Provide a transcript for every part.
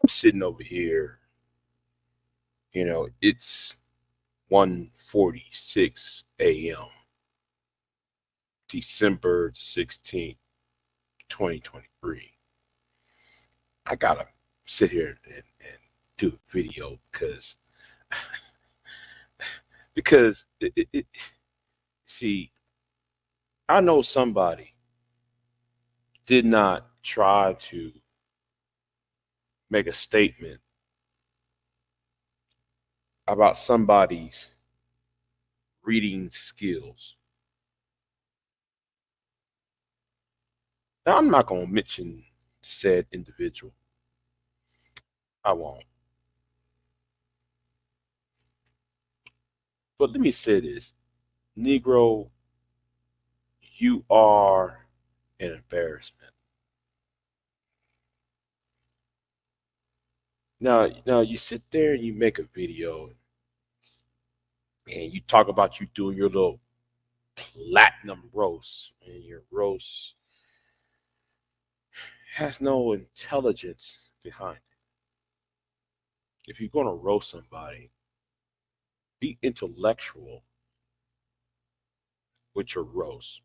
sitting over here, it's 1:46 a.m., December 16th, 2023. I gotta sit here and do a video because see, I know somebody did not try to make a statement about somebody's reading skills. Now, I'm not going to mention said individual. I won't. But let me say this, Negro, you are an embarrassment. Now you sit there and you make a video and you talk about you doing your little platinum roast, and your roast has no intelligence behind it. If you're going to roast somebody, be intellectual with your roast.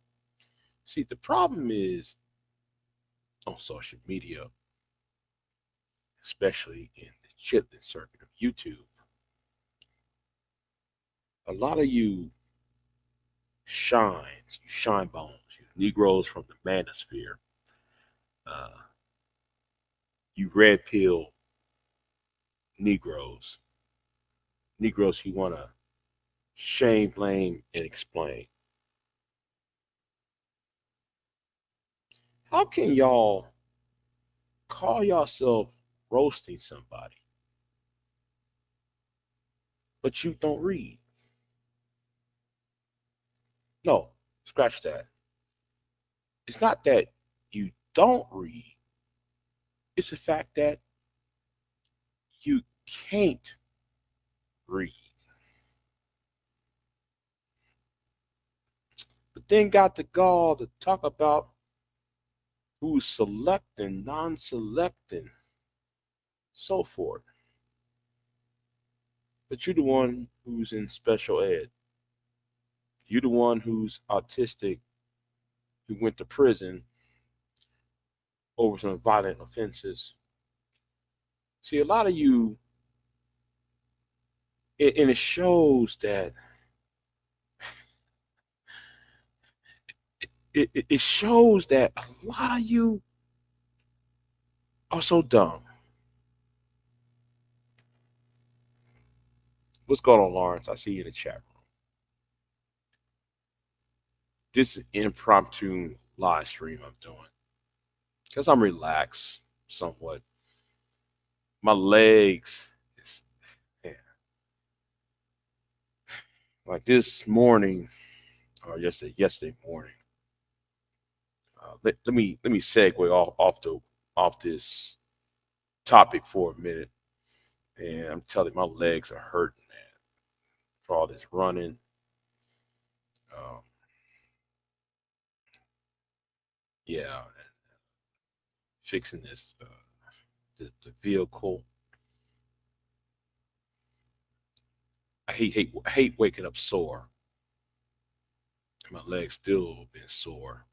See, the problem is on social media, especially in the chitlin circuit of YouTube, a lot of you shines, you shine bones, you Negroes from the manosphere, uh, you red pill Negroes, Negroes who want to shame, blame, and explain. How can y'all call yourself roasting somebody, but you don't read? No, scratch that. It's not that you don't read, it's the fact that you can't read. But then got the gall to talk about who's selecting, non selecting, so forth. But you're the one who's in special ed. You're the one who's autistic, who went to prison over some violent offenses. See, a lot of you, and it shows that it shows that a lot of you are so dumb. What's going on, Lawrence? I see you in the chat room. This is an impromptu live stream I'm doing because I'm relaxed somewhat. My legs, is, yeah. Like this morning, or yesterday morning. Let me segue off this topic for a minute. And I'm telling you, my legs are hurting, man, for all this running. Um, yeah, fixing this the vehicle. I hate waking up sore. My legs still been sore.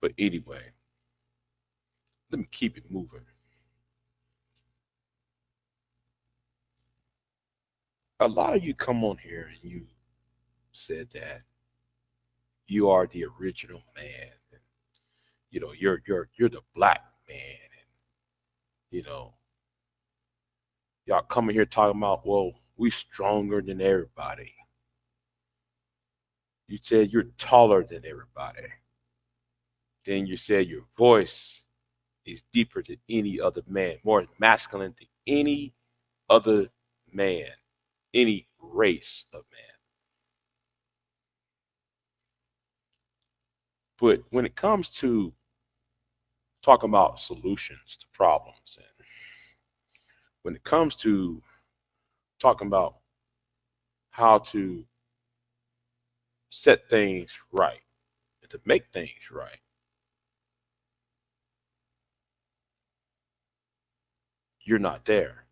But anyway, let me keep it moving. A lot of you come on here and you said that you are the original man. And, you're the black man. And, you know, y'all coming here talking about, well, we stronger than everybody. You said you're taller than everybody. Then you said your voice is deeper than any other man, more masculine than any other man, any race of man. But when it comes to talking about solutions to problems, and when it comes to talking about how to set things right and to make things right, you're not there.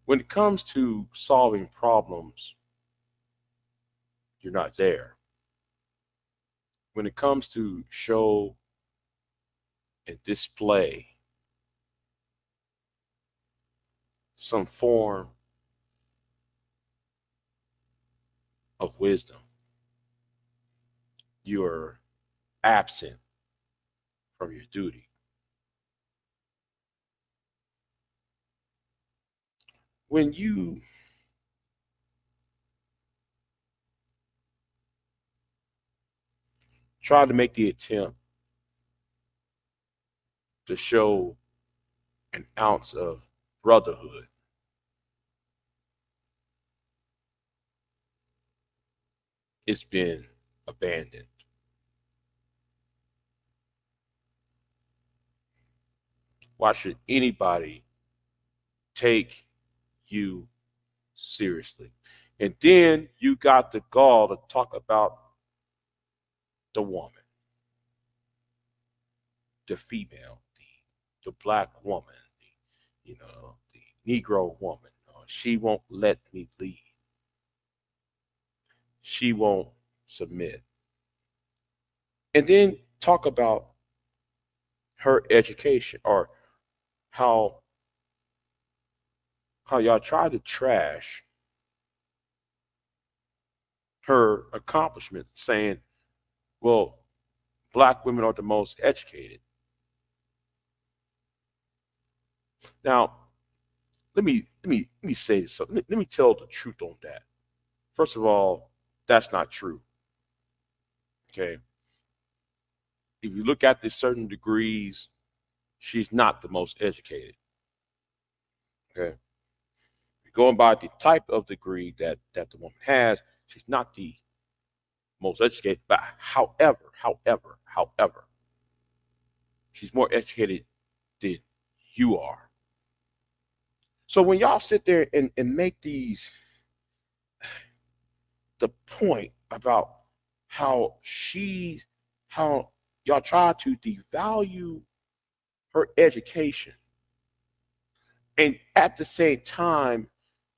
When it comes to solving problems, you're not there. When it comes to show and display some form of wisdom, you are absent from your duty. When you try to make the attempt to show an ounce of brotherhood, it's been abandoned. Why should anybody take you seriously? And then you got the gall to talk about the woman, the female, the black woman, the Negro woman. She won't let me lead. She won't submit. And then talk about her education, or how y'all try to trash her accomplishments, saying, well, black women are the most educated. Now, let me say this. Let me tell the truth on that. First of all, that's not true. Okay. If you look at the certain degrees, she's not the most educated. Okay. Going by the type of degree that the woman has, she's not the most educated. But however, she's more educated than you are. So when y'all sit there and make the point about how how y'all try to devalue her education, and at the same time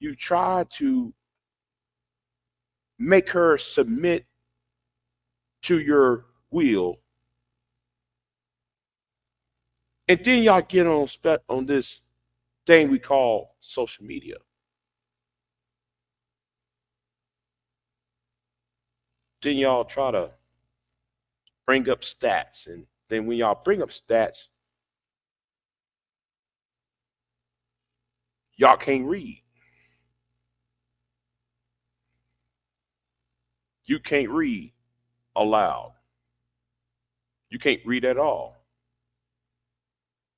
you try to make her submit to your will, and then y'all get on this thing we call social media. Then y'all try to bring up stats, and then when y'all bring up stats, y'all can't read. You can't read aloud. You can't read at all.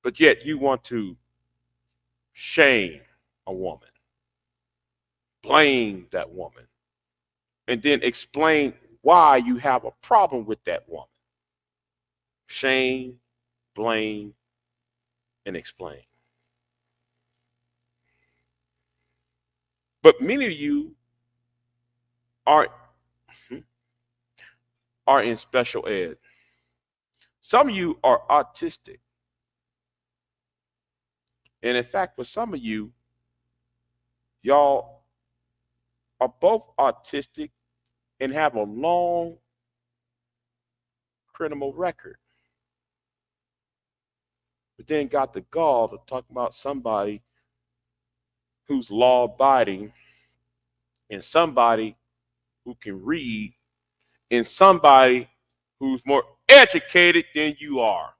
But yet you want to shame a woman, blame that woman, and then explain why you have a problem with that woman. Shame, blame, and explain. But many of you are are in special ed. Some of you are autistic. And in fact, for some of you, y'all are both autistic and have a long criminal record. But then got the gall to talk about somebody who's law abiding, and somebody who can read, and somebody who's more educated than you are.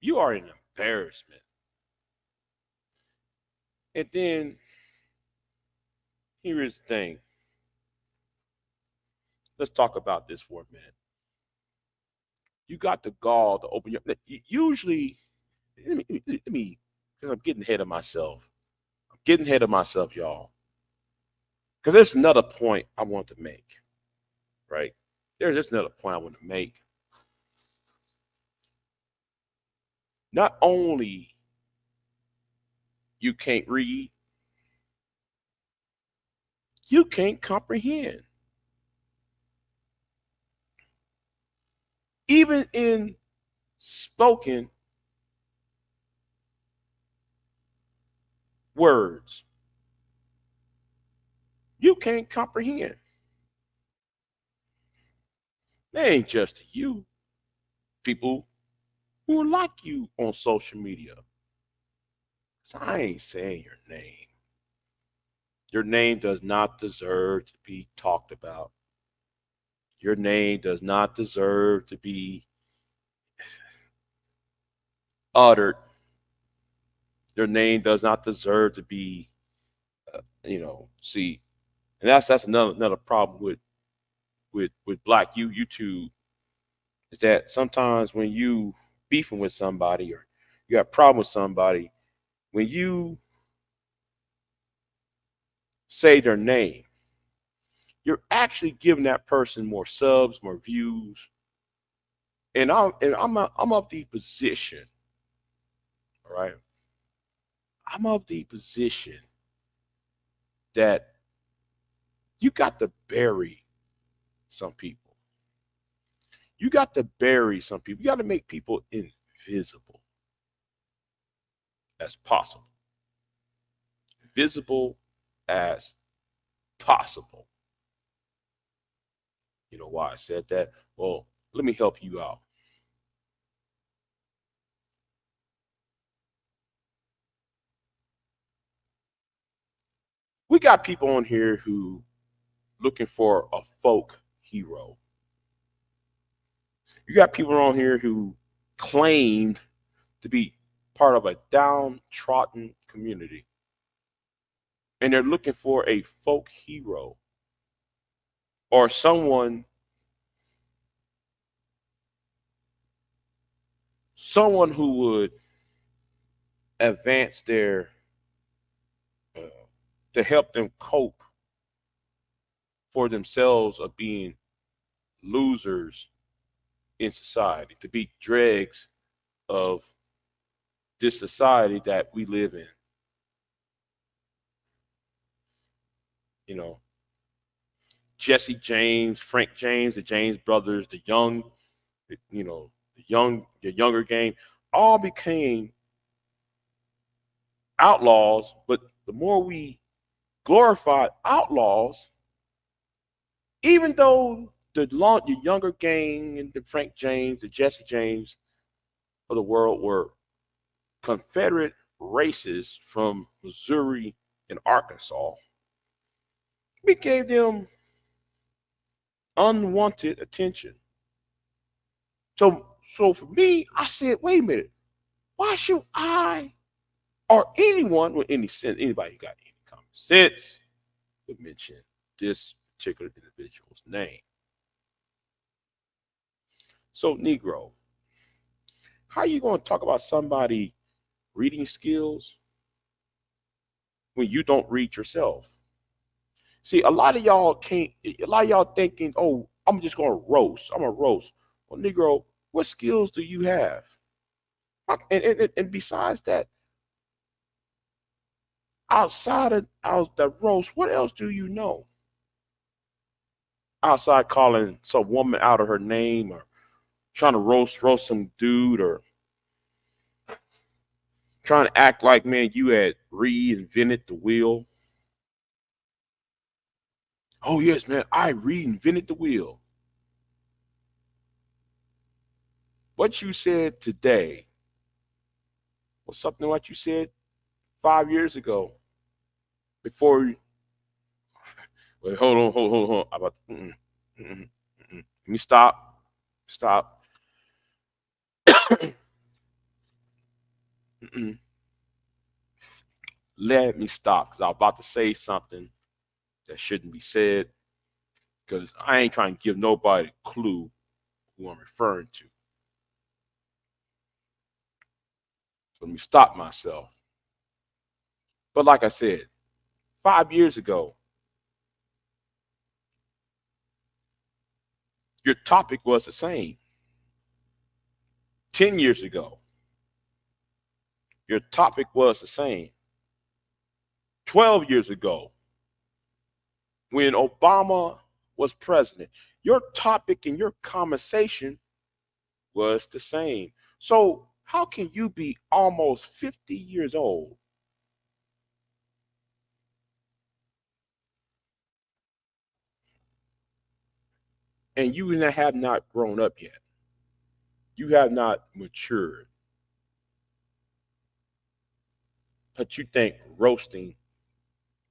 You are an embarrassment. And then here is the thing. Let's talk about this for a minute. You got the gall to open your. Usually, because I'm getting ahead of myself. I'm getting ahead of myself, y'all. Because there's another point I want to make, right? There's just another point I want to make. Not only you can't read, you can't comprehend. Even in spoken words you can't comprehend. They ain't just you, people who are like you on social media. So I ain't saying your name. Your name does not deserve to be talked about. Your name does not deserve to be uttered. Your name does not deserve to be, see, and that's another problem with Black YouTube is that sometimes when you beefing with somebody or you got a problem with somebody, when you say their name, you're actually giving that person more subs, more views. I'm of the position, all right? I'm of the position that you got to bury some people. You got to bury some people. You got to make people invisible as possible. Visible as possible. You know why I said that? Well, let me help you out. We got people on here who looking for a folk hero. You got people on here who claimed to be part of a downtrodden community. And they're looking for a folk hero or someone who would advance their uh, to help them cope for themselves of being losers in society, to be dregs of this society that we live in. You know, Jesse James, Frank James, the James brothers, the young, the younger gang, all became outlaws. But the more we glorify outlaws, even though the younger gang and the Frank James, the Jesse James of the world were Confederate racists from Missouri and Arkansas, we gave them unwanted attention. So for me, I said, wait a minute, why should I or anyone with any sense, anybody who got any common sense, would mention this particular individual's name? So, Negro, how are you going to talk about somebody reading skills when you don't read yourself? See, a lot of y'all can't. A lot of y'all thinking, "Oh, I'm just going to roast. I'm a roast." Well, Negro, what skills do you have? And besides that, outside of out the roast, what else do you know? Outside calling some woman out of her name or trying to roast some dude or trying to act like, man, you had reinvented the wheel. Oh yes, man, I reinvented the wheel. What you said today was something what you said 5 years ago. Before you, wait, hold on. About Let me stop. Let me stop because I'm about to say something that shouldn't be said because I ain't trying to give nobody a clue who I'm referring to. So let me stop myself. But like I said, 5 years ago, your topic was the same. 10 years ago, your topic was the same. 12 years ago, when Obama was president, your topic and your conversation was the same. So how can you be almost 50 years old and you have not grown up yet? You have not matured, but you think roasting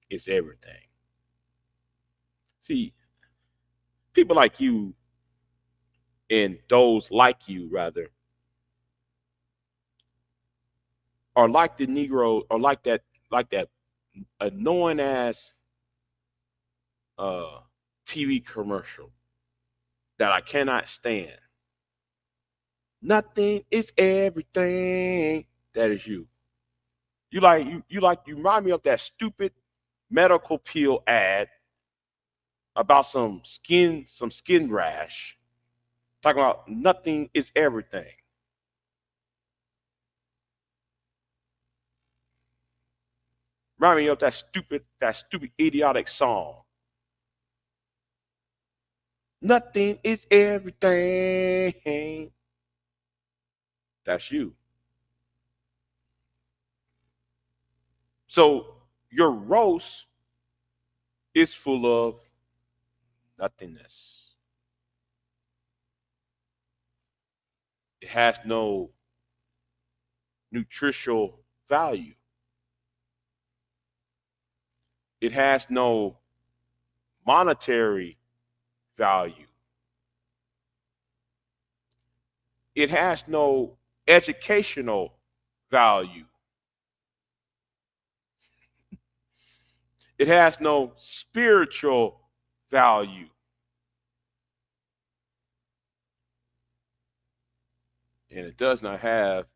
is everything. See, people like you and those like you rather are like the Negro or like that annoying ass uh TV commercial that I cannot stand. Nothing is everything. That is you. You remind me of that stupid medical pill ad about some skin rash, talking about nothing is everything. Remind me of that stupid idiotic song. Nothing is everything. That's you. So your roast is full of nothingness. It has no nutritional value. It has no monetary value. It has no educational value. It has no spiritual value. And it does not have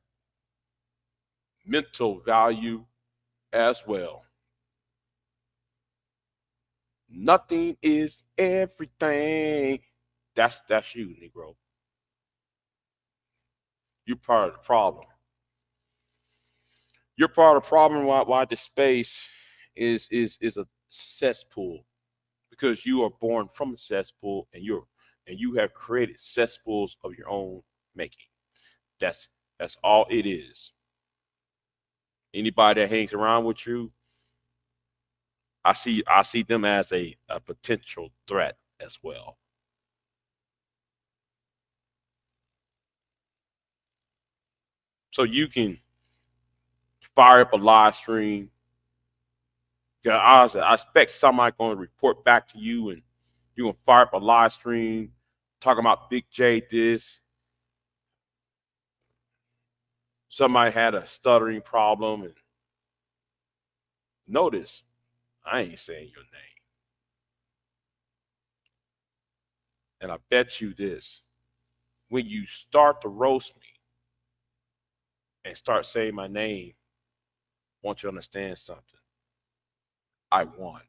mental value as well. Nothing is everything. That's you, Negro. You're part of the problem. You're part of the problem why the space is a cesspool because you are born from a cesspool and you have created cesspools of your own making. That's that's all it is. Anybody that hangs around with you, I see them as a potential threat as well. So you can fire up a live stream. Yeah, I expect somebody going to report back to you, and you're gonna fire up a live stream talking about Big J. This somebody had a stuttering problem, and notice I ain't saying your name, and I bet you this: when you start to roast me and start saying my name, I want you to understand something. I won.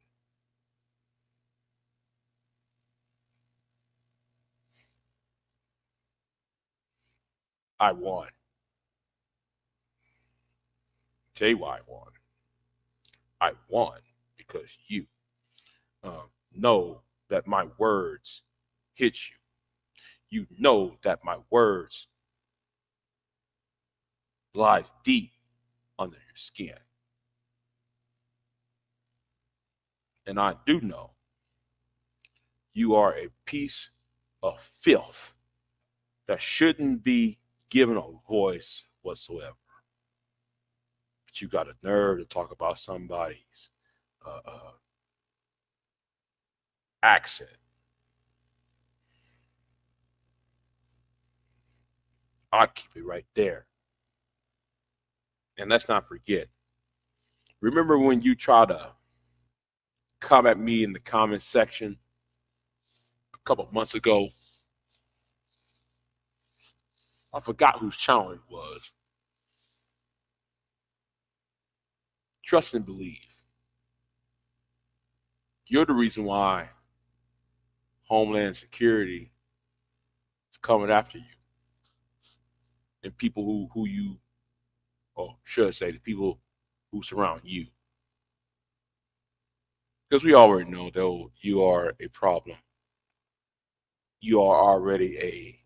I won. Tell you why I won. I won because you know that my words hit you. You know that my words lies deep under your skin. And I do know you are a piece of filth that shouldn't be given a voice whatsoever. But you got a nerve to talk about somebody's accent. I'll keep it right there. And let's not forget, remember when you try to come at me in the comment section a couple of months ago? I forgot whose channel it was. Trust and believe. You're the reason why Homeland Security is coming after you. And people who you, or should I say, the people who surround you. Because we already know, though, you are a problem. You are already a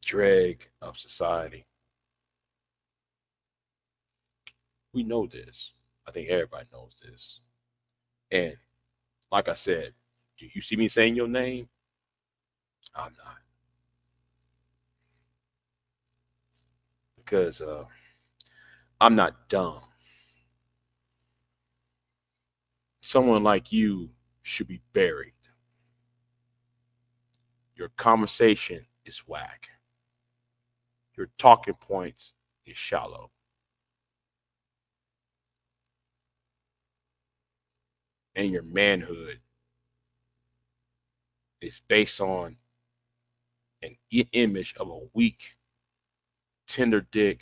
dreg of society. We know this. I think everybody knows this. And like I said, do you see me saying your name? I'm not. Because I'm not dumb. Someone like you should be buried. Your conversation is whack. Your talking points is shallow. And your manhood is based on an image of a weak, tender dick,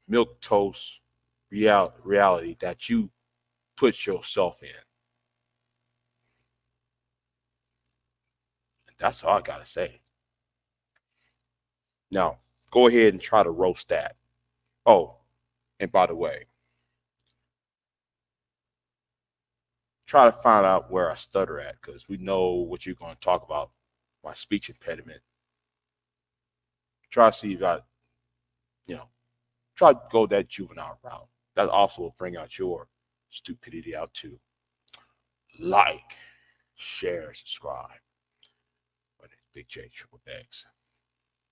milk toast reality that you put yourself in. And that's all I gotta say. Now, go ahead and try to roast that. Oh, and by the way, try to find out where I stutter at because we know what you're going to talk about, my speech impediment. Try to see if I, you know, try to go that juvenile route. That also will bring out your stupidity out too. Like, share, subscribe. My name's Big J Triple X.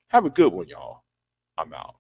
Have a good one, y'all. I'm out.